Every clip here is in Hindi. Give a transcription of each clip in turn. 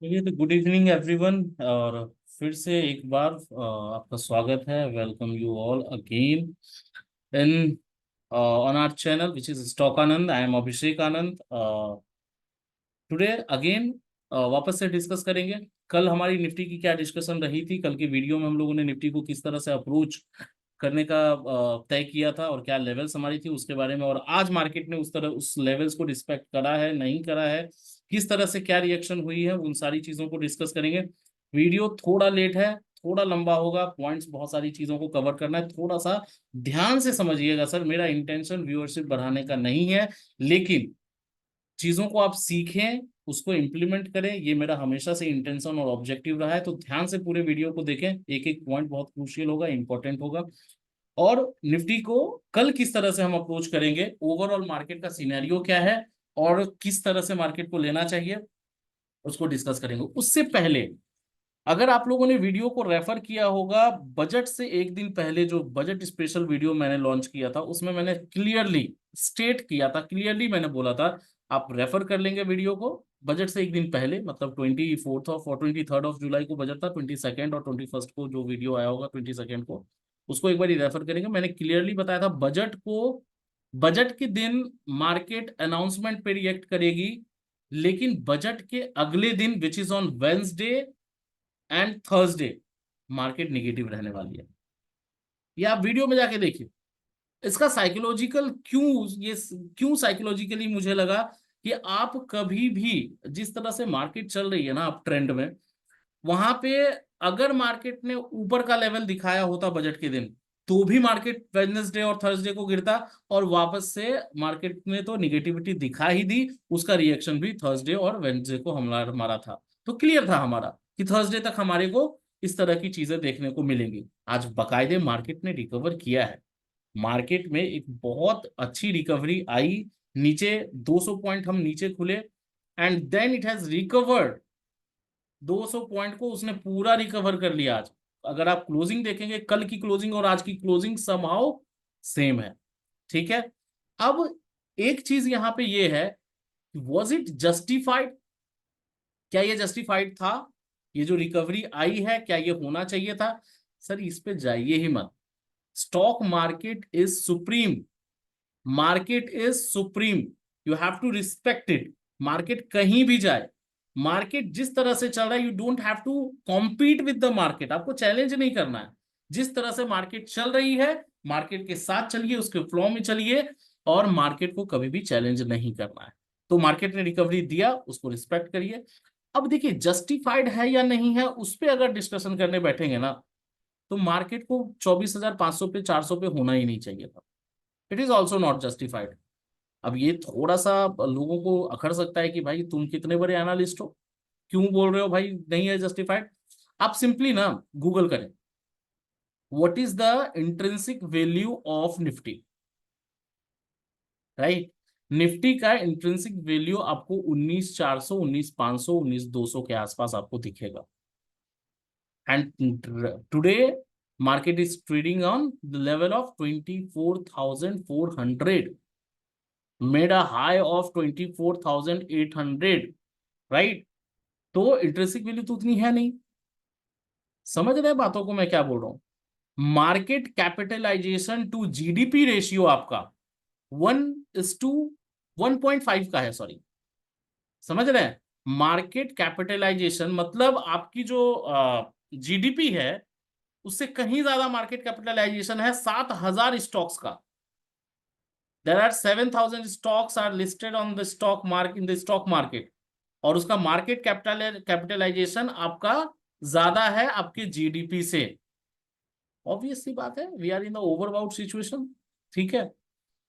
चलिए तो गुड इवनिंग एवरीवन। और फिर से एक बार आपका स्वागत है। Welcome you all again in on our channel which is stock Anand. I am Abhishek Anand. Today again वापस से डिस्कस करेंगे। कल हमारी निफ्टी की क्या डिस्कशन रही थी। कल की वीडियो में हम लोगों ने निफ्टी को किस तरह से अप्रोच करने का तय किया था और क्या लेवल्स हमारी थी उसके बारे में। और आज मार्केट ने उस लेवल्स को रिस्पेक्ट करा है नहीं करा है, किस तरह से क्या रिएक्शन हुई है, उन सारी चीजों को डिस्कस करेंगे। वीडियो थोड़ा लेट है, थोड़ा लंबा होगा, पॉइंट्स बहुत सारी चीजों को कवर करना है। थोड़ा सा ध्यान से समझिएगा सर। मेरा इंटेंशन व्यूअरशिप बढ़ाने का नहीं है, लेकिन चीजों को आप सीखें, उसको इम्प्लीमेंट करें, ये मेरा हमेशा से इंटेंशन और ऑब्जेक्टिव रहा है। तो ध्यान से पूरे वीडियो को देखें, एक एक पॉइंट बहुत क्रूशियल होगा, इंपॉर्टेंट होगा। और निफ्टी को कल किस तरह से हम अप्रोच करेंगे, ओवरऑल मार्केट का सिनेरियो क्या है और किस तरह से मार्केट को लेना चाहिए, उसको डिस्कस करेंगे। उससे पहले अगर आप लोगों ने वीडियो को रेफर किया होगा, बजट से एक दिन पहले जो बजट स्पेशल वीडियो मैंने लॉन्च किया था उसमें मैंने क्लियरली स्टेट किया था, क्लियरली मैंने बोला था आप रेफर कर लेंगे वीडियो को। बजट से एक दिन पहले मतलब 24th ऑफ और 23rd ऑफ जुलाई को बजट था, 22nd और 21st को जो वीडियो आया होगा 22nd को, उसको एक बार रेफर करेंगे। मैंने क्लियरली बताया था बजट के दिन मार्केट अनाउंसमेंट पे रिएक्ट करेगी, लेकिन बजट के अगले दिन which is on Wednesday and Thursday market negative रहने वाली है। ये आप वीडियो में जाके देखिए। इसका साइकोलॉजिकल क्यों साइकोलॉजिकली मुझे लगा कि आप कभी भी जिस तरह से मार्केट चल रही है ना, आप ट्रेंड में, वहां पे अगर मार्केट ने ऊपर का लेवल दिखाया होता बजट के दिन, तो भी मार्केट वेडनेसडे और थर्सडे को गिरता। और वापस से मार्केट ने तो निगेटिविटी दिखा ही दी, उसका रिएक्शन भी थर्सडे और वेडनेसडे को हमला हमारा था। तो क्लियर था हमारा कि थर्सडे तक हमारे को इस तरह की चीजें देखने को मिलेंगी। आज बकायदे मार्केट ने रिकवर किया है। मार्केट में एक बहुत अच्छी रिकवरी आई। नीचे 200 पॉइंट हम नीचे खुले and then it has recovered. 200 point को उसने पूरा रिकवर कर लिया आज। अगर आप क्लोजिंग देखेंगे, कल की क्लोजिंग और आज की क्लोजिंग समहाउ सेम है। ठीक है। अब एक चीज यहां पे ये है, वॉज इट जस्टिफाइड? क्या ये जस्टिफाइड था? ये जो रिकवरी आई है, क्या ये होना चाहिए था? सर इस पे जाइए ही मत। Stock market is supreme. Market is supreme. You have to respect it. Market कहीं भी जाए, मार्केट जिस तरह से चल रहा है, you don't have to compete with the market. आपको चैलेंज नहीं करना है। जिस तरह से मार्केट चल रही है, मार्केट के साथ चलिए, उसके फ्लो में चलिए, और मार्केट को कभी भी चैलेंज नहीं करना है। तो मार्केट ने रिकवरी दिया, उसको रिस्पेक्ट करिए। अब देखिए जस्टिफाइड है या नहीं है, उस पर अगर डिस्कशन करने बैठेंगे ना, तो मार्केट को 24,500 पे 400 पे होना ही नहीं चाहिए था। It is also not justified. अब ये थोड़ा सा लोगों को अखड़ सकता है कि भाई तुम कितने बड़े एनालिस्ट हो, क्यों बोल रहे हो भाई नहीं है जस्टिफाइड। आप सिंपली ना गूगल करें, what is the intrinsic value of Nifty, right. Nifty का इंट्रिंसिक वैल्यू आपको 19,400, 19,500, 19,200 के आसपास आपको दिखेगा। And today market is trading on the level of 24,400, made a high of 24,800, right. तो इंट्रेंसिक वैल्यू तो उतनी है नहीं। समझ रहे हैं बातों को मैं क्या बोल रहा हूं। Market capitalisation to GDP ratio आपका 1:1.5 का है, सॉरी। समझ रहे हैं। मार्केट कैपिटलाइजेशन मतलब आपकी जो जीडीपी है, उससे कहीं ज्यादा मार्केट कैपिटलाइजेशन है 7,000 स्टॉक्स का। There are 7,000 stocks are listed on the stock market, in the stock market. और उसका मार्केट कैपिटलाइजेशन आपका ज्यादा है आपके जीडीपी से। ऑब्वियस सी बात है, we are in the overbought situation. ठीक है।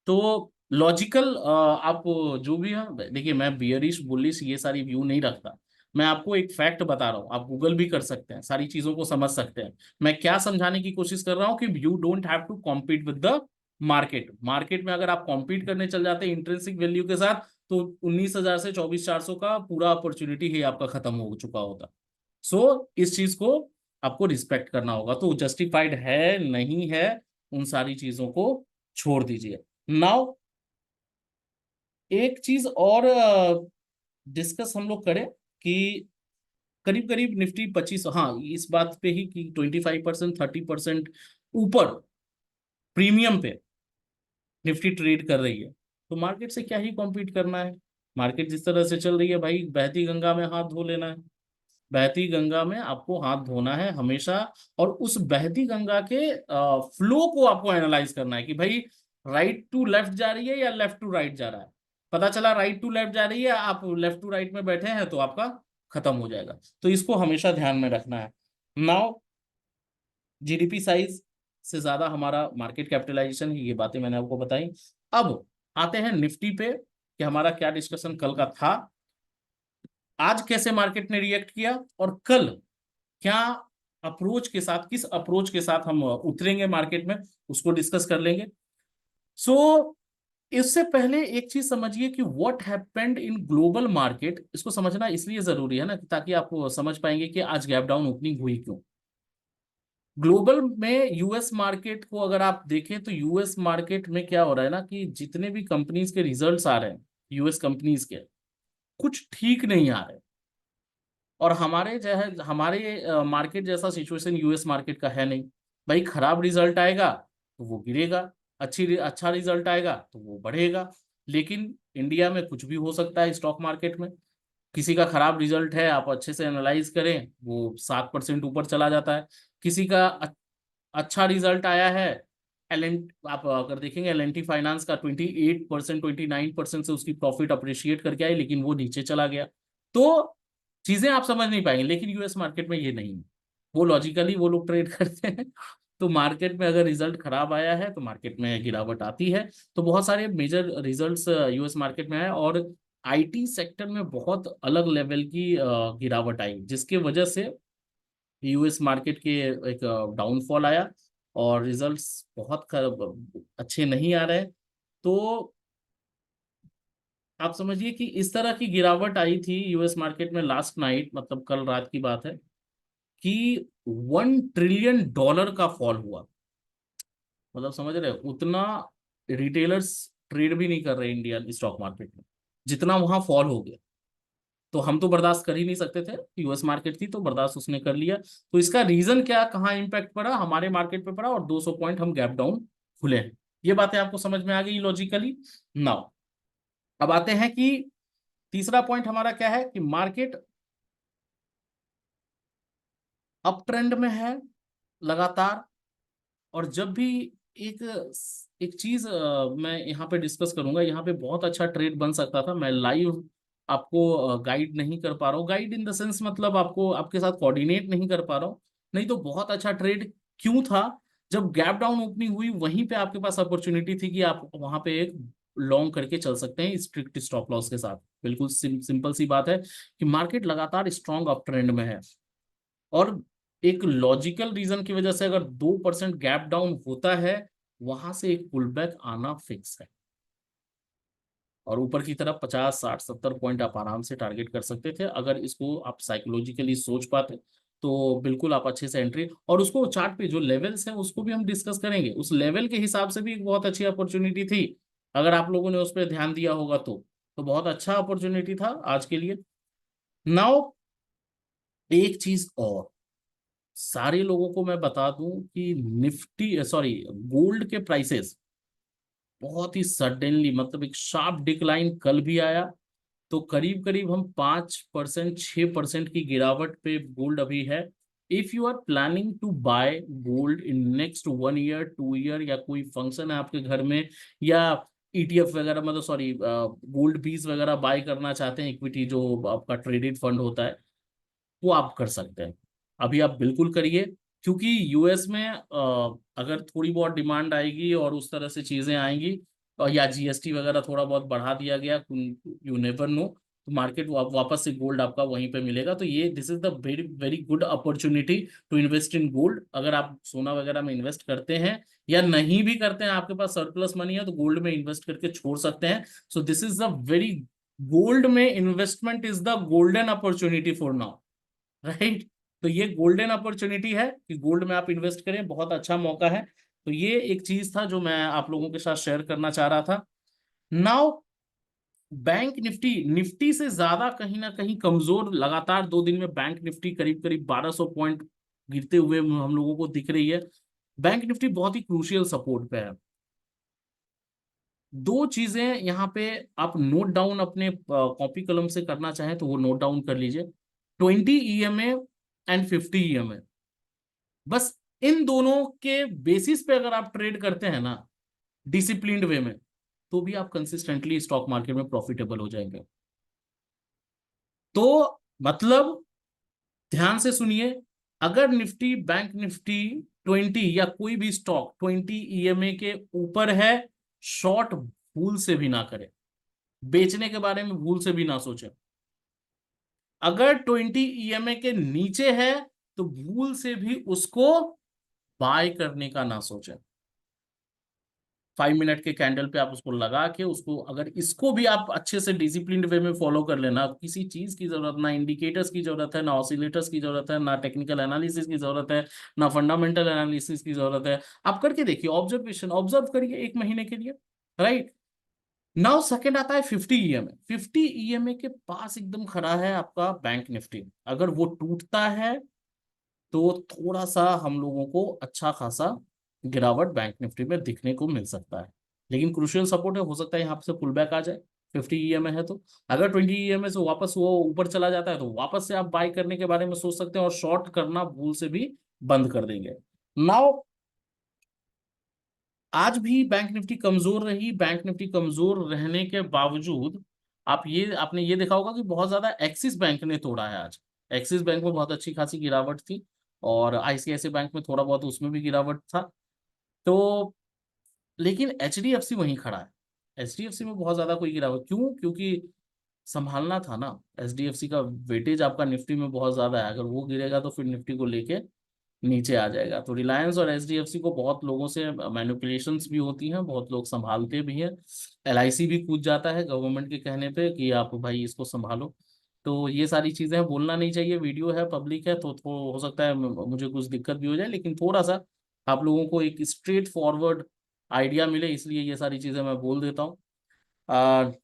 तो लॉजिकल आप जो भी है, देखिए मैं बियरिश बुलिश ये सारी व्यू नहीं रखता। मैं आपको एक फैक्ट बता रहा हूँ, आप गूगल भी कर सकते हैं, सारी चीजों को समझ सकते हैं। मैं क्या समझाने की कोशिश कर रहा हूँ कि you don't have to compete with the market. Market में अगर आप कॉम्पीट करने चल जाते हैं इंट्रिंसिक वैल्यू के साथ, तो 19,000 से 24,400 का पूरा अपॉर्चुनिटी ही आपका खत्म हो चुका होता। इस चीज को आपको रिस्पेक्ट करना होगा। तो जस्टिफाइड है नहीं है, उन सारी चीजों को छोड़ दीजिए। नाउ एक चीज और डिस्कस हम लोग करें कि करीब करीब निफ्टी 25, हाँ इस बात पे ही कि 25%, 30% ऊपर प्रीमियम पे निफ्टी ट्रेड कर रही है। तो मार्केट से क्या ही कॉम्पीट करना है। मार्केट जिस तरह से चल रही है भाई, बहती गंगा में हाथ धो लेना है। बहती गंगा में आपको हाथ धोना है हमेशा। और उस बहती गंगा के फ्लो को आपको एनालाइज करना है कि भाई राइट टू लेफ्ट जा रही है या लेफ्ट टू राइट जा रहा है। पता चला राइट टू लेफ्ट जा रही है, आप लेफ्ट टू राइट में बैठे हैं, तो आपका खत्म हो जाएगा। तो इसको हमेशा ध्यान में रखना है। नाउ जीडीपी साइज से ज्यादा हमारा मार्केट कैपिटलाइजेशन है, ये बातें मैंने आपको बताई। अब आते हैं निफ्टी पे कि हमारा क्या डिस्कशन कल का था, आज कैसे मार्केट ने रिएक्ट किया, और कल क्या अप्रोच के साथ, किस अप्रोच के साथ हम उतरेंगे मार्केट में, उसको डिस्कस कर लेंगे। सो इससे पहले एक चीज समझिए कि what happened in global market. इसको समझना इसलिए जरूरी है ना, ताकि आप समझ पाएंगे कि आज गैप डाउन ओपनिंग हुई क्यों। ग्लोबल में यूएस मार्केट को अगर आप देखें तो यूएस मार्केट में क्या हो रहा है ना, कि जितने भी कंपनीज के रिजल्ट्स आ रहे हैं यूएस कंपनीज के, कुछ ठीक नहीं आ रहे। और हमारे जो है हमारे मार्केट जैसा सिचुएशन यूएस मार्केट का है नहीं। भाई खराब रिजल्ट आएगा तो वो गिरेगा, अच्छा रिजल्ट आएगा तो वो बढ़ेगा। लेकिन इंडिया में कुछ भी हो सकता है स्टॉक मार्केट में। किसी का खराब रिजल्ट है, आप अच्छे से एनालाइज करें, वो 7% ऊपर चला जाता है। किसी का अच्छा रिजल्ट आया है, एल आप अगर देखेंगे एल एन टी फाइनेंस का 28%, 29% से उसकी प्रॉफिट अप्रिशिएट करके आई, लेकिन वो नीचे चला गया। तो चीजें आप समझ नहीं पाएंगे, लेकिन यूएस मार्केट में ये नहीं है। वो लॉजिकली वो लोग ट्रेड करते हैं। तो मार्केट में अगर रिजल्ट खराब आया है तो मार्केट में गिरावट आती है। तो बहुत सारे मेजर रिजल्ट्स यूएस मार्केट में आए, और आईटी सेक्टर में बहुत अलग लेवल की गिरावट आई, जिसके वजह से यूएस मार्केट के एक डाउनफॉल आया, और रिजल्ट्स बहुत अच्छे नहीं आ रहे। तो आप समझिए कि इस तरह की गिरावट आई थी यूएस मार्केट में लास्ट नाइट, मतलब कल रात की बात है, कि $1 ट्रिलियन का फॉल हुआ। मतलब समझ रहे हो, उतना रिटेलर्स ट्रेड भी नहीं कर रहे इंडियन स्टॉक मार्केट में, जितना वहां फॉल हो गया। तो हम तो बर्दाश्त कर ही नहीं सकते थे, यूएस मार्केट थी तो बर्दाश्त उसने कर लिया। तो इसका रीजन क्या, कहाँ इंपैक्ट पड़ा, हमारे मार्केट पे पड़ा, और 200 पॉइंट हम गैप डाउन खुले हैं। ये बातें आपको समझ में आ गई लॉजिकली। नाउ अब आते हैं कि तीसरा पॉइंट हमारा क्या है, कि मार्केट अप ट्रेंड में है लगातार। और जब भी एक एक चीज मैं यहाँ पे डिस्कस करूंगा, यहाँ पे बहुत अच्छा ट्रेड बन सकता था। मैं लाइव आपको गाइड नहीं कर पा रहा हूँ, गाइड इन द सेंस मतलब आपको आपके साथ कोऑर्डिनेट नहीं कर पा रहा हूँ। नहीं तो बहुत अच्छा ट्रेड क्यों था, जब गैप डाउन ओपनिंग हुई वहीं पे आपके पास अपॉर्चुनिटी थी कि आप वहां पे एक लॉन्ग करके चल सकते हैं स्ट्रिक्ट स्टॉप लॉस के साथ। बिल्कुल सिंपल सी बात है कि मार्केट लगातार स्ट्रॉन्ग अप ट्रेंड में है, और एक लॉजिकल रीजन की वजह से अगर 2% गैप डाउन होता है, वहां से एक पुल बैक आना फिक्स है। और ऊपर की तरफ 50, 60, 70 पॉइंट आप आराम से टारगेट कर सकते थे, अगर इसको आप साइकोलॉजिकली सोच पाते। तो बिल्कुल आप अच्छे से एंट्री, और उसको चार्ट पे जो लेवल्स हैं उसको भी हम डिस्कस करेंगे, उस लेवल के हिसाब से भी एक बहुत अच्छी अपॉर्चुनिटी थी। अगर आप लोगों ने उस पर ध्यान दिया होगा तो बहुत अच्छा अपॉर्चुनिटी था आज के लिए। नाउ एक चीज और सारे लोगों को मैं बता दूं कि निफ्टी सॉरी गोल्ड के प्राइसेस बहुत ही सडनली, मतलब एक शार्प डिक्लाइन कल भी आया। तो करीब करीब हम 5%, 6% की गिरावट पे गोल्ड अभी है। If you are planning to buy gold in next 1 year, 2 year, या कोई फंक्शन है आपके घर में, या ईटीएफ वगैरह, मतलब सॉरी गोल्ड पीस वगैरह बाय करना चाहते हैं, इक्विटी जो आपका ट्रेडेड फंड होता है, वो आप कर सकते हैं। अभी आप बिल्कुल करिए, क्योंकि यूएस में अगर थोड़ी बहुत डिमांड आएगी और उस तरह से चीजें आएंगी, या जीएसटी वगैरह थोड़ा बहुत बढ़ा दिया गया, यू नेवर नो, तो मार्केट वापस से गोल्ड आपका वहीं पे मिलेगा। तो ये this is the very very good opportunity to invest in gold. अगर आप सोना वगैरह में इन्वेस्ट करते हैं, या नहीं भी करते हैं, आपके पास सरप्लस मनी है, तो गोल्ड में इन्वेस्ट करके छोड़ सकते हैं। So this is the very, gold में investment is the golden opportunity for now, right. तो ये गोल्डन अपॉर्चुनिटी है कि गोल्ड में आप इन्वेस्ट करें, बहुत अच्छा मौका है। तो ये एक चीज था जो मैं आप लोगों के साथ शेयर करना चाह रहा था। नाउ बैंक निफ्टी निफ्टी से ज्यादा कहीं ना कहीं कमजोर लगातार 2 दिन में बैंक निफ्टी करीब करीब 1200 पॉइंट गिरते हुए हम लोगों को दिख रही है। बैंक निफ्टी बहुत ही क्रूशियल सपोर्ट पे है। दो चीजें यहाँ पे आप नोट डाउन अपने कॉपी कलम से करना चाहें तो वो नोट डाउन कर लीजिए। 20 EMA एंड 50 EMA, बस इन दोनों के बेसिस पे अगर आप ट्रेड करते हैं ना डिसिप्लिन्ड वे में, तो भी आप कंसिस्टेंटली स्टॉक मार्केट में प्रॉफिटेबल हो जाएंगे। तो मतलब ध्यान से सुनिए, अगर निफ्टी बैंक निफ्टी 20 या कोई भी स्टॉक 20 EMA के ऊपर है, शॉर्ट भूल से भी ना करें, बेचने के बारे में भूल से भी ना सोचें। अगर 20 EMA के नीचे है तो भूल से भी उसको बाय करने का ना सोचें। 5 मिनट के कैंडल पे आप उसको लगा के उसको, अगर इसको भी आप अच्छे से डिसिप्लिन्ड वे में फॉलो कर लेना, किसी चीज की जरूरत ना, इंडिकेटर्स की जरूरत है ना, ऑसिलेटर्स की जरूरत है ना, टेक्निकल एनालिसिस की जरूरत है ना, फंडामेंटल एनालिसिस की जरूरत है। आप करके देखिए, ऑब्जर्वेशन ऑब्जर्व करिए 1 महीने के लिए, राइट। नाउ सेकंड आता है 50 EMA। 50 EMA के पास एकदम खड़ा है आपका बैंक निफ्टी। अगर वो टूटता है तो थोड़ा सा हम लोगों को अच्छा खासा गिरावट बैंक निफ्टी में दिखने को मिल सकता है। लेकिन क्रूशियल सपोर्ट है, हो सकता है यहाँ से पुल बैक आ जाए। 50 EMA है तो अगर 20 EMA से वापस वो ऊपर चला जाता है तो वापस से आप बाय करने के बारे में सोच सकते हैं और शॉर्ट करना भूल से भी बंद कर देंगे। नाउ आज भी बैंक निफ्टी कमजोर रही। बैंक निफ्टी कमजोर रहने के बावजूद आपने ये देखा होगा कि बहुत ज्यादा एक्सिस बैंक ने तोड़ा है आज। एक्सिस बैंक में बहुत अच्छी खासी गिरावट थी और आईसीआईसीआई बैंक में थोड़ा बहुत उसमें भी गिरावट था। तो लेकिन एचडीएफसी वहीं खड़ा है। एचडीएफसी में बहुत ज्यादा कोई गिरावट क्यों? क्योंकि संभालना था ना। एचडीएफसी का वेटेज आपका निफ्टी में बहुत ज्यादा है, अगर वो गिरेगा तो फिर निफ्टी को लेके नीचे आ जाएगा। तो रिलायंस और एचडीएफसी को बहुत लोगों से मैनिपुलेशंस भी होती हैं, बहुत लोग संभालते भी हैं। एलआईसी भी कूद जाता है गवर्नमेंट के कहने पे कि आप भाई इसको संभालो। तो ये सारी चीजें बोलना नहीं चाहिए, वीडियो है, पब्लिक है, तो हो सकता है मुझे कुछ दिक्कत भी हो जाए, लेकिन थोड़ा सा आप लोगों को एक स्ट्रेट फॉरवर्ड आइडिया मिले इसलिए ये सारी चीजें मैं बोल देता हूँ।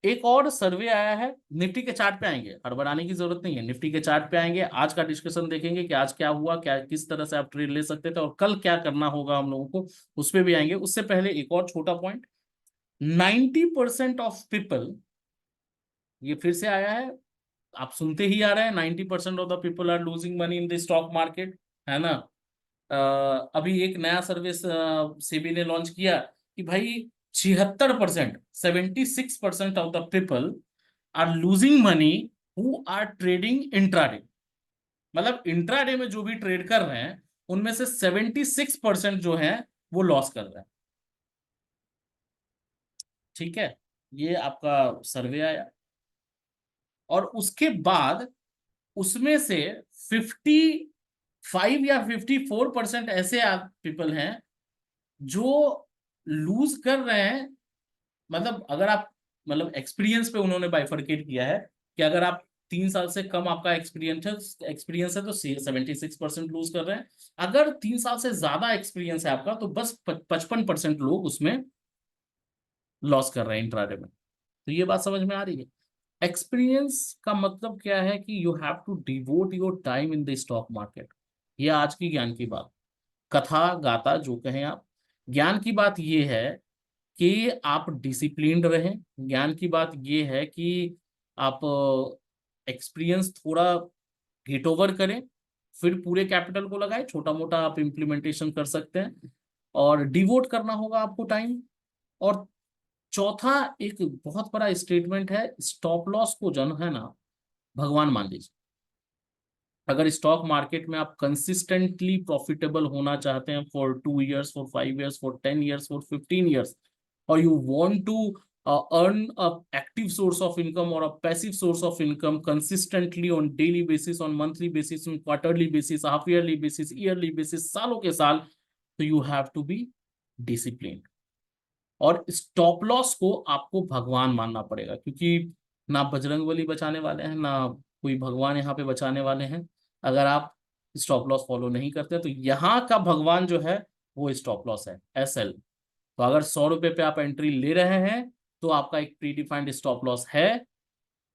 एक और सर्वे आया है। निफ्टी के चार्ट पे आएंगे, हड़बड़ाने की जरूरत नहीं है। निफ्टी के चार्ट पे आएंगे, आज का डिस्कशन देखेंगे कि आज क्या हुआ, क्या किस तरह से आप ट्रेड ले सकते थे और कल क्या करना होगा हम लोगों को, उस पे भी आएंगे। उससे पहले एक और छोटा पॉइंट, 90% ऑफ पीपल, ये फिर से आया है, आप सुनते ही आ रहे हैं, 90% of the people are losing money in the stock market, है ना। अभी एक नया सर्विस सेबी ने लॉन्च किया कि भाई 76%, 76% of the people are losing money who are trading intraday. मतलब इंट्राडे में जो भी ट्रेड कर रहे हैं उनमें से 76% जो है वो लॉस कर रहे हैं। ठीक है, ये आपका सर्वे आया। और उसके बाद उसमें से 55 या 54% ऐसे पीपल हैं जो लूज कर रहे हैं। मतलब अगर आप, मतलब एक्सपीरियंस पे उन्होंने बाइफरकेट किया है कि अगर आप 3 साल से कम आपका एक्सपीरियंस है तो 76% लूज कर रहे हैं। अगर 3 साल से ज्यादा एक्सपीरियंस है आपका तो बस 55% लोग उसमें लॉस कर रहे हैं इंट्राडे में। तो ये बात समझ में आ रही है। एक्सपीरियंस का मतलब क्या है कि you have to devote your time in the stock market. ये आज की ज्ञान की बात, कथा गाथा जो कहें आप, ज्ञान की बात ये है कि आप डिसिप्लिन्ड रहें। ज्ञान की बात यह है कि आप एक्सपीरियंस थोड़ा गेट ओवर करें, फिर पूरे कैपिटल को लगाएं। छोटा मोटा आप इम्प्लीमेंटेशन कर सकते हैं और डिवोट करना होगा आपको टाइम। और चौथा एक बहुत बड़ा स्टेटमेंट है, स्टॉप लॉस को जन है ना भगवान मान लीजिए। अगर स्टॉक मार्केट में आप कंसिस्टेंटली प्रॉफिटेबल होना चाहते हैं for 2 years, for 5 years, for 10 years, for 15 years, और you want to earn a active source of income or a passive source of income consistently on daily basis, on monthly basis, on quarterly basis, half yearly basis, yearly basis, सालों के साल, तो you have to be disciplined। और स्टॉप लॉस को आपको भगवान मानना पड़ेगा, क्योंकि ना बजरंगबली बचाने वाले हैं ना कोई भगवान यहाँ पे बचाने वाले हैं। अगर आप स्टॉप लॉस फॉलो नहीं करते तो यहाँ का भगवान जो है वो स्टॉप लॉस है, SL। तो अगर 100 रुपए पे आप एंट्री ले रहे हैं तो आपका एक प्री डिफाइंड स्टॉप लॉस है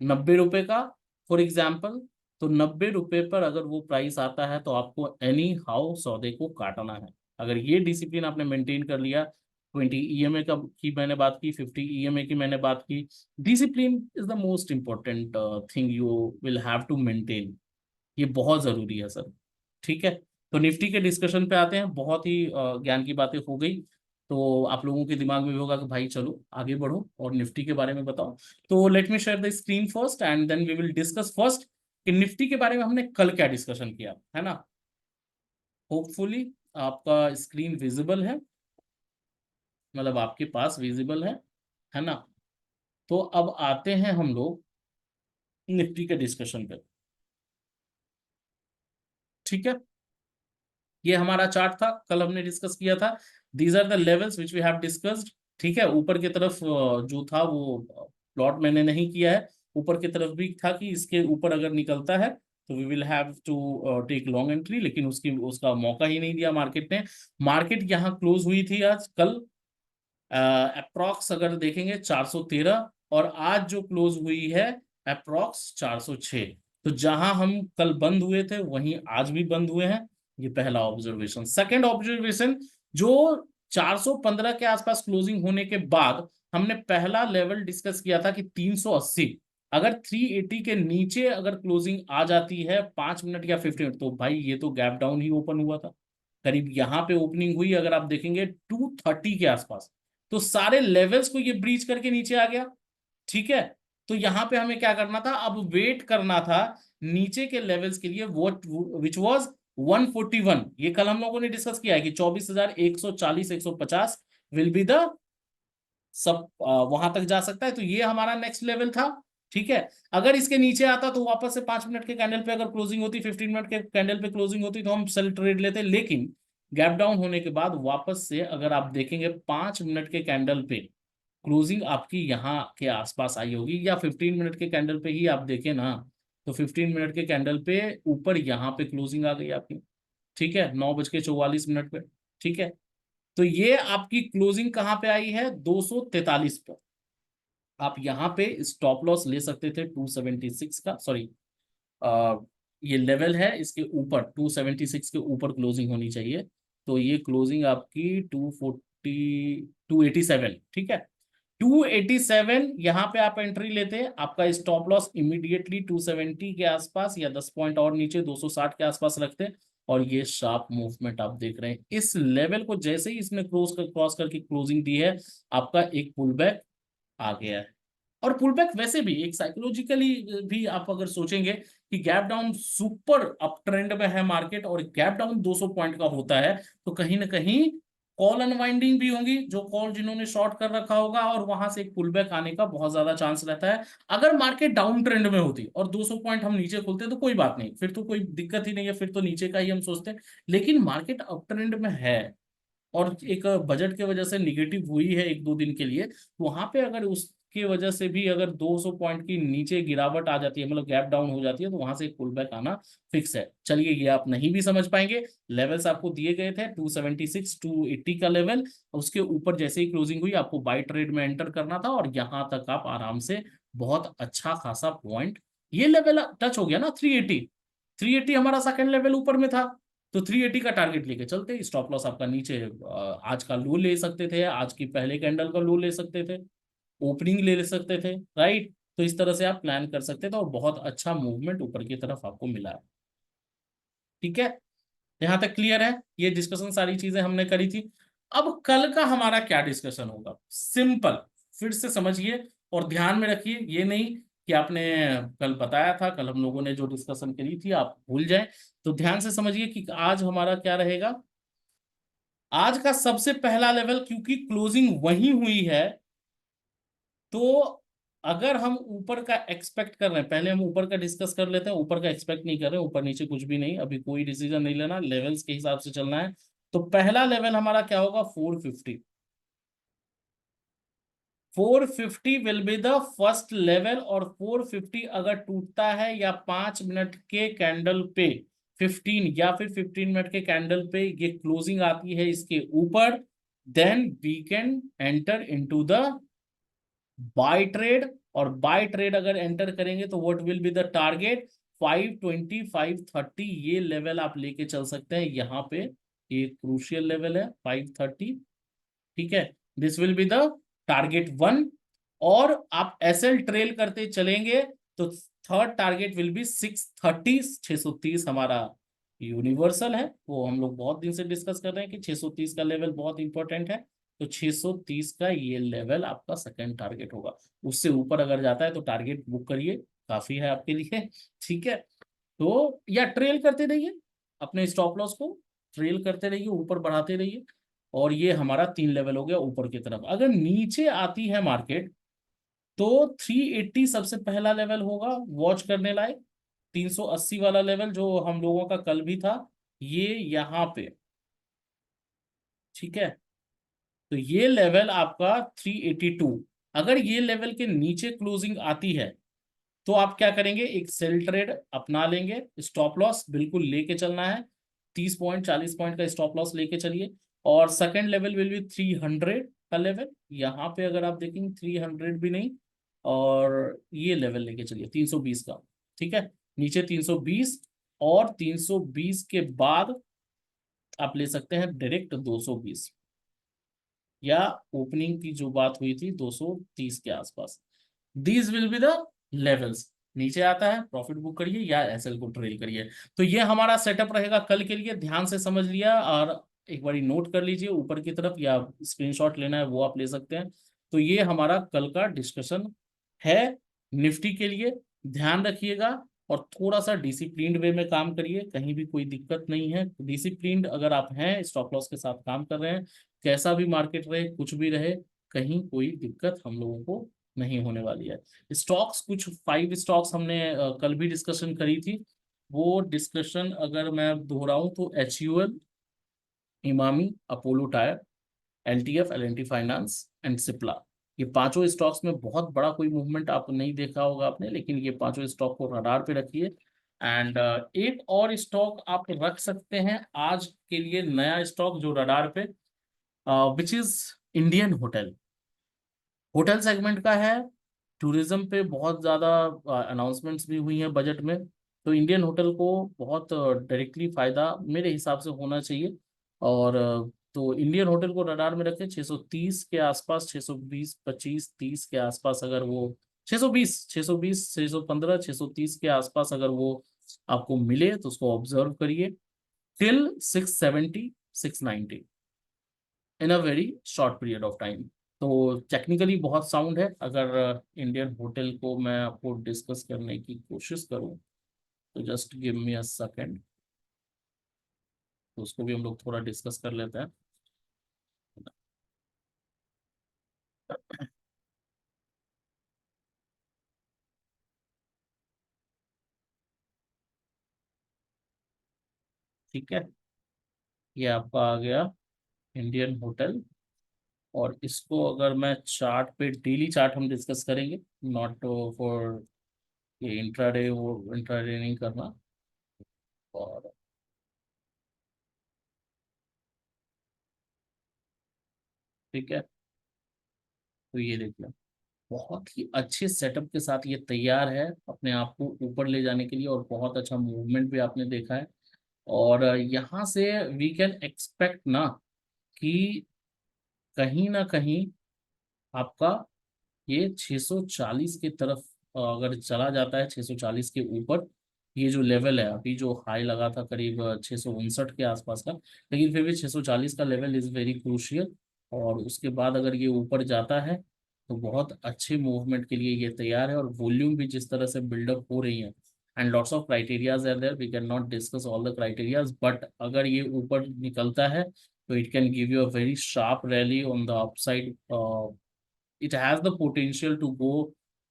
90 रुपए का फॉर एग्जाम्पल। तो 90 रुपए पर अगर वो प्राइस आता है तो आपको एनी हाउ सौदे को काटना है। अगर ये डिसिप्लिन आपने मेंटेन कर लिया, 20 EMA का की मैंने बात की, 50 EMA की मैंने बात की। Discipline is the most important thing you will have to maintain. ये बहुत जरूरी है सर। ठीक है, तो निफ्टी के डिस्कशन पे आते हैं। बहुत ही ज्ञान की बातें हो गई, तो आप लोगों के दिमाग में भी होगा कि भाई चलो आगे बढ़ो और निफ्टी के बारे में बताओ। तो let me share the screen first and then we will discuss first कि निफ्टी के बारे में हमने कल क्या डिस्कशन किया है ना। होपफुली आपका स्क्रीन विजिबल है, मतलब आपके पास विजिबल है ना। तो अब आते हैं हम लोग निफ्टी के डिस्कशन पे। ठीक है, ये हमारा चार्ट था, कल हमने डिस्कस किया था। These are the levels which we have discussed. ठीक है, ऊपर की तरफ जो था वो प्लॉट मैंने नहीं किया है। ऊपर की तरफ भी था कि इसके ऊपर अगर निकलता है तो we will have to take long entry, लेकिन उसकी उसका मौका ही नहीं दिया मार्केट ने। मार्केट यहाँ क्लोज हुई थी आज कल अप्रोक्स अगर देखेंगे 413, और आज जो क्लोज हुई है अप्रोक्स 406। तो जहां हम कल बंद हुए थे वहीं आज भी बंद हुए हैं। ये पहला ऑब्जर्वेशन। सेकंड ऑब्जर्वेशन, जो 415 के आसपास क्लोजिंग होने के बाद हमने पहला लेवल डिस्कस किया था कि 380, अगर 380 के नीचे अगर क्लोजिंग आ जाती है 5 मिनट या 15 मिनट, तो भाई ये तो गैप डाउन ही ओपन हुआ था। करीब यहां पे ओपनिंग हुई अगर आप देखेंगे 230 के आसपास, तो सारे लेवल्स को ये ब्रीच करके नीचे आ गया। ठीक है, तो यहां पे हमें क्या करना था, अब वेट करना था नीचे के लेवल्स के लिए, व्हाट विच वाज 141। ये कल हम लोगों ने डिस्कस किया है कि 24,140 150 विल बी द सब, वहां तक जा सकता है। तो ये हमारा नेक्स्ट लेवल था। ठीक है, अगर इसके नीचे आता तो वापस से 5 मिनट के कैंडल पे अगर क्लोजिंग होती, 15 मिनट के कैंडल पे क्लोजिंग होती, तो हम सेल ट्रेड लेते। लेकिन गैप डाउन होने के बाद वापस से अगर आप देखेंगे 5 मिनट के कैंडल पे क्लोजिंग आपकी यहाँ के आसपास आई होगी, या 15 मिनट के कैंडल पे ही आप देखें ना, तो 15 मिनट के कैंडल पे ऊपर यहाँ पे क्लोजिंग आ गई आपकी। ठीक है, 9:44 पे। ठीक है, तो ये आपकी क्लोजिंग कहाँ पे आई है, 243 पर। आप यहाँ पे स्टॉप लॉस ले सकते थे 276 का, सॉरी ये लेवल है, इसके ऊपर 276 के ऊपर क्लोजिंग होनी चाहिए। तो ये क्लोजिंग आपकी 287। ठीक है, 287 यहाँ पे आप एंट्री लेते हैं, आपका स्टॉप लॉस इमीडिएटली 270 के आसपास या 10 पॉइंट और नीचे 260 के आसपास रखते हैं। और ये शार्प मूवमेंट आप देख रहे हैं, इस लेवल को जैसे ही इसने क्रॉस करके क्लोजिंग दी है, आपका एक पुल बैक आ गया है। और पुल बैक वैसे भी एक साइकोलॉजिकली भी आप अगर सोचेंगे कि gap down super up trend में है मार्केट और गैप डाउन 200 पॉइंट का होता है, तो कहीं ना कहीं कॉल अनवाइंडिंग भी होगी, जो कॉल जिन्होंने शॉर्ट कर रखा होगा, और वहां से एक पुल बैक आने का बहुत ज्यादा चांस रहता है। अगर मार्केट डाउन ट्रेंड में होती और 200 पॉइंट हम नीचे खोलते तो कोई बात नहीं, फिर तो कोई दिक्कत ही नहीं है, फिर तो नीचे का ही हम सोचते हैं। लेकिन मार्केट अप ट्रेंड में है और एक बजट की वजह से निगेटिव हुई है 1-2 दिन के लिए, तो वहां पे अगर उसके वजह से भी अगर 200 पॉइंट की नीचे गिरावट आ जाती है, मतलब गैप डाउन हो जाती है, तो वहां से एक पुल बैक आना फिक्स है। चलिए, ये आप नहीं भी समझ पाएंगे, लेवल्स आपको दिए गए थे 276 280 का लेवल, उसके ऊपर जैसे ही क्लोजिंग हुई आपको बाई ट्रेड में एंटर करना था, और यहां तक आप आराम से बहुत अच्छा खासा पॉइंट, ये लेवल टच हो गया ना 380। 380 हमारा सेकंड लेवल ऊपर में था, तो 380 का टारगेट लेके चलते। स्टॉप लॉस आपका नीचे आज का लो ले सकते थे, आज की पहले कैंडल का लो ले सकते थे, ओपनिंग ले सकते थे, राइट। तो इस तरह से आप प्लान कर सकते थे और बहुत अच्छा मूवमेंट ऊपर की तरफ आपको मिला है। ठीक है, यहां तक क्लियर है, ये डिस्कशन सारी चीजें हमने करी थी। अब कल का हमारा क्या डिस्कशन होगा, सिंपल, फिर से समझिए और ध्यान में रखिए। ये नहीं कि आपने कल बताया था, कल हम लोगों ने जो डिस्कशन करी थी आप भूल जाएं। तो ध्यान से समझिए कि आज हमारा क्या रहेगा। आज का सबसे पहला लेवल, क्योंकि क्लोजिंग वही हुई है, तो अगर हम ऊपर का एक्सपेक्ट कर रहे हैं, पहले हम ऊपर का डिस्कस कर लेते हैं। ऊपर का एक्सपेक्ट नहीं कर रहे हैं, ऊपर नीचे कुछ भी नहीं, अभी कोई डिसीजन नहीं लेना, लेवल्स के हिसाब से चलना है। तो पहला लेवल हमारा क्या होगा, 450। 450 will be the first level, और 450 अगर टूटता है या 5 मिनट के कैंडल पे 15 या फिर 15 मिनट के कैंडल पे ये क्लोजिंग आती है इसके ऊपर, then we can enter into the buy trade, और बाय ट्रेड अगर एंटर करेंगे तो what will be the target, 520 530, ये लेवल आप लेके चल सकते हैं यहाँ पे। ये क्रूशियल लेवल है 530, ठीक है। This will be the target one. और आप एसएल ट्रेल करते चलेंगे तो थर्ड टारगेट विल बी 630, 630 हमारा यूनिवर्सल है, वो हम लोग बहुत दिन से डिस्कस कर रहे हैं कि 630 का लेवल बहुत इंपॉर्टेंट है। तो 630 का ये लेवल आपका सेकंड टारगेट होगा। उससे ऊपर अगर जाता है तो टारगेट बुक करिए, काफी है आपके लिए। ठीक है, तो या ट्रेल करते रहिए, अपने स्टॉप लॉस को ट्रेल करते रहिए, ऊपर बढ़ाते रहिए। और ये हमारा 3 लेवल हो गया ऊपर की तरफ। अगर नीचे आती है मार्केट तो 380 सबसे पहला लेवल होगा वॉच करने लायक। 380 वाला लेवल जो हम लोगों का कल भी था, ये यहाँ पे, ठीक है। तो ये लेवल आपका 382, अगर ये लेवल के नीचे क्लोजिंग आती है तो आप क्या करेंगे, एक सेल ट्रेड अपना लेंगे, स्टॉप लॉस बिल्कुल लेके चलना है, 30 पॉइंट 40 पॉइंट का स्टॉप लॉस लेके चलिए। और सेकंड लेवल विल बी 300 का लेवल, यहाँ पे अगर आप देखेंगे 300 भी नहीं, और ये लेवल लेके चलिए 320 का, ठीक है। नीचे 320, और 320 के बाद आप ले सकते हैं डायरेक्ट 220, या ओपनिंग की जो बात हुई थी 230 के आसपास। These will be the levels. नीचे आता है प्रॉफिट बुक करिए या एसएल को ट्रेल करिए। तो ये हमारा सेटअप रहेगा कल के लिए, ध्यान से समझ लिया और एक बारी नोट कर लीजिए ऊपर की तरफ, या स्क्रीनशॉट लेना है वो आप ले सकते हैं। तो ये हमारा कल का डिस्कशन है निफ्टी के लिए। ध्यान रखिएगा और थोड़ा सा डिसिप्लिन्ड वे में काम करिए, कहीं भी कोई दिक्कत नहीं है। डिसिप्लिन्ड अगर आप हैं, स्टॉप लॉस के साथ काम कर रहे हैं, कैसा भी मार्केट रहे कुछ भी रहे, कहीं कोई दिक्कत हम लोगों को नहीं होने वाली है। स्टॉक्स कुछ 5 स्टॉक्स हमने कल भी डिस्कशन करी थी, वो डिस्कशन अगर मैं दोहराऊं तो HUL, Emami, Apollo tyre, LTF, L&T finance and Cipla, ये पांचों स्टॉक्स में बहुत बड़ा कोई मूवमेंट आप नहीं देखा होगा आपने, लेकिन ये पांचों स्टॉक को रडार पे रखिए। एंड एक और स्टॉक आप रख सकते हैं आज के लिए, नया स्टॉक जो रडार पे, which is Indian hotel. Hotel segment का है, टूरिज्म पे बहुत ज़्यादा अनाउंसमेंट्स भी हुई हैं बजट में, तो इंडियन होटल को बहुत डायरेक्टली फायदा मेरे हिसाब से होना चाहिए। और तो इंडियन होटल को रडार में रखें, 630 के आसपास, 620 25 30 के आसपास, अगर वो 620 615 630 के आसपास अगर वो आपको मिले तो उसको ऑब्जर्व करिए till 670 690 in a very short period of time. तो टेक्निकली बहुत साउंड है। अगर इंडियन होटल को मैं आपको डिस्कस करने की कोशिश करूं तो just give me a second, तो उसको भी हम लोग थोड़ा डिस्कस कर लेते हैं। ठीक है, ये आपका आ गया इंडियन होटल। और इसको अगर मैं चार्ट पे, डेली चार्ट हम डिस्कस करेंगे, नॉट फॉर ये इंट्राडे, वो इंट्राडे नहीं करना। और ठीक है, तो ये देखिए बहुत ही अच्छे सेटअप के साथ ये तैयार है अपने आप को ऊपर ले जाने के लिए, और बहुत अच्छा मूवमेंट भी आपने देखा है। और यहाँ से वी कैन एक्सपेक्ट ना कि कहीं ना कहीं आपका ये 640 की तरफ अगर चला जाता है, 640 के ऊपर, ये जो लेवल है अभी जो हाई लगा था करीब 659 के आसपास का, लेकिन फिर भी 640 का लेवल इज वेरी क्रूशियल। और उसके बाद अगर ये ऊपर जाता है तो बहुत अच्छे मूवमेंट के लिए ये तैयार है, और वॉल्यूम भी जिस तरह से बिल्डअप हो रही है, and lots of criterias are there, we can not discuss all the criterias, but अगर ये ऊपर निकलता है तो it can give you a very sharp rally on the upside. It has the potential to go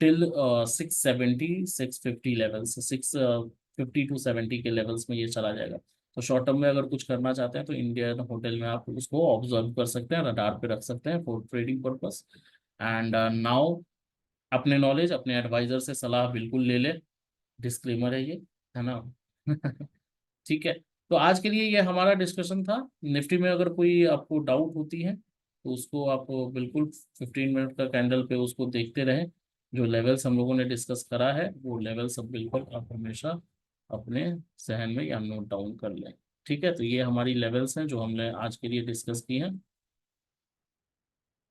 till 670 650 levels, 650 to 70 के लेवल्स में ये चला जाएगा। तो शॉर्ट टर्म में अगर कुछ करना चाहते हैं तो इंडियन होटल में आप उसको ऑब्जर्व कर सकते हैं, रडार पे रख सकते हैं for trading purpose. And now अपने नॉलेज अपने एडवाइजर से सलाह बिल्कुल ले ले, डिस्क्लेमर है ये, है ना। ठीक है, तो आज के लिए ये हमारा डिस्कशन था। निफ्टी में अगर कोई आपको डाउट होती है तो उसको आप बिल्कुल 15 मिनट का कैंडल पे उसको देखते रहें। जो लेवल्स हम लोगों ने डिस्कस करा है वो लेवल सब बिल्कुल आप हमेशा अपने जहन में या नोट डाउन कर लें। ठीक है, तो ये हमारी लेवल्स हैं जो हमने आज के लिए डिस्कस की हैं,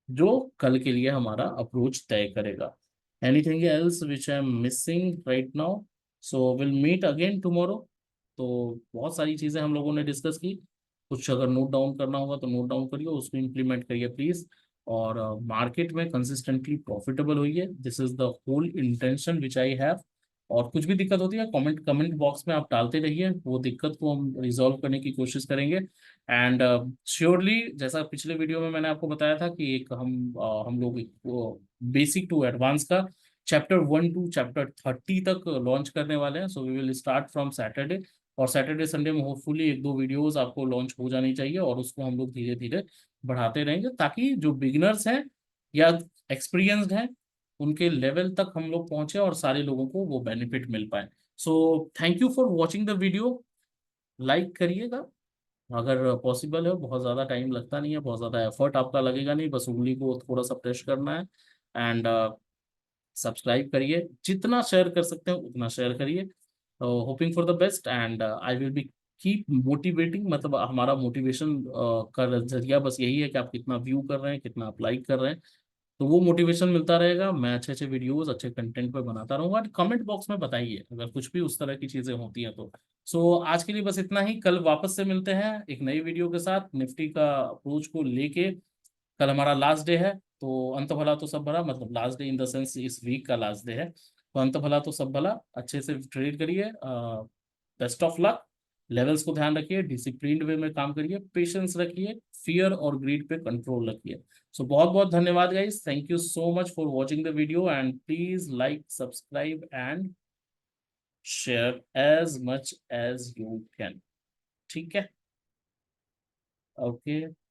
जो कल के लिए हमारा अप्रोच तय करेगा। Anything else which I am missing right now? So will meet again tomorrow. तो बहुत सारी चीजें हम लोगों ने डिस्कस की। कुछ अगर नोट डाउन करना होगा तो नोट डाउन करिए, उसको इम्प्लीमेंट करिए प्लीज। और मार्केट में कंसिस्टेंटली प्रॉफिटेबल होइए, this is the whole intention which I have. और कुछ भी दिक्कत होती है कमेंट कमेंट बॉक्स में आप डालते रहिए, वो दिक्कत को हम रिजॉल्व करने की कोशिश करेंगे। एंड श्योरली जैसा पिछले वीडियो में मैंने आपको बताया था कि एक हम लोग बेसिक टू एडवांस का चैप्टर 1 to चैप्टर 30 तक लॉन्च करने वाले हैं। So we will start from Saturday, और सैटरडे संडे में होपफुली 1-2 वीडियोस आपको लॉन्च हो जानी चाहिए, और उसको हम लोग धीरे धीरे बढ़ाते रहेंगे ताकि जो बिगिनर्स हैं या एक्सपीरियंस्ड हैं उनके लेवल तक हम लोग पहुंचे और सारे लोगों को वो बेनिफिट मिल पाए। So thank you for watching the video. Like करिएगा अगर पॉसिबल है, बहुत ज़्यादा टाइम लगता नहीं है, बहुत ज़्यादा एफर्ट आपका लगेगा नहीं, बस उंगली को थोड़ा सा प्रेस करना है। एंड सब्सक्राइब करिए, जितना शेयर कर सकते हैं उतना शेयर करिए। Hoping for the best, and I will be keep motivating, मतलब हमारा मोटिवेशन का जरिया बस यही है कि आप कितना व्यू कर रहे हैं, कितना आप लाइक कर रहे हैं। तो वो मोटिवेशन मिलता रहेगा, मैं अच्छे अच्छे वीडियोस अच्छे कंटेंट पे बनाता रहूंगा। कमेंट बॉक्स में बताइए अगर कुछ भी उस तरह की चीजें होती हैं तो। सो आज के लिए बस इतना ही, कल वापस से मिलते हैं एक नई वीडियो के साथ निफ्टी का अप्रोच को लेके। कल हमारा लास्ट डे है, तो अंत भला तो सब भला, मतलब last day in the sense इस वीक का लास्ट डे है, तो अंत भला तो सब भला। अच्छे से ट्रेड करिए, बेस्ट ऑफ लक। लेवल्स को ध्यान रखिए, डिसिप्लिन्ड वे में काम करिए, पेशेंस रखिए, फियर और ग्रीड पे कंट्रोल रखिए। सो बहुत बहुत धन्यवाद guys, thank you so much for watching the video, and please like subscribe and share as much as you can. ठीक है, ओके।